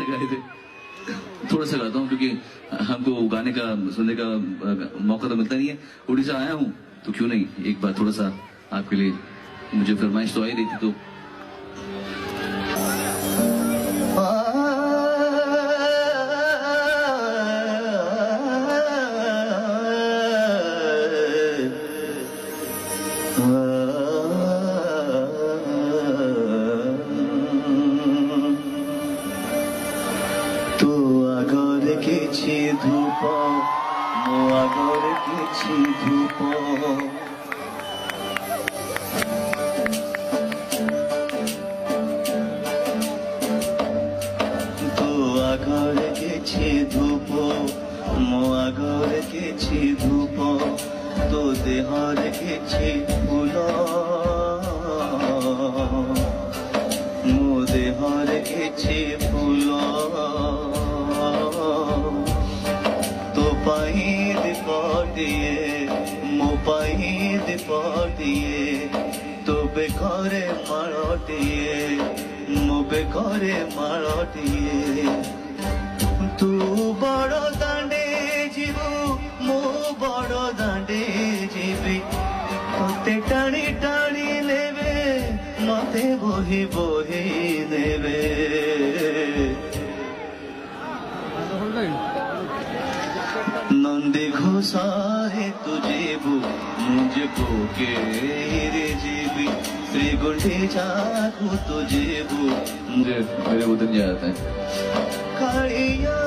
गाने गाए थे, थोड़ा सा गाता हूँ क्योंकि हमको गाने का सुनने का मौका तो मिलता नहीं है। उड़ीसा आया हूँ तो क्यों नहीं एक बार थोड़ा सा आपके लिए, मुझे फरमाइश तो आई रही थी तो तो आगर किछि धूप मो आगर किछि धूप तो आगर किछि धूप मो आगर किछि धूप तो देहर किछि फूल मो देहर किछि फूल तो पाई दिए मो पाई दिए तो बेघरे मारटिए मो बेघरे मारटिए तू बड़ दांडे जीवु मो बड़ दांडे जीवी तोते टाणी टाणी नेबे मते बोही बोही नेबे नंदी घोषा है तुझेबु मुझको के रे जीवी श्री गुंडे जागु तुझेबु मुझे मेरे उधर जाता है कालिया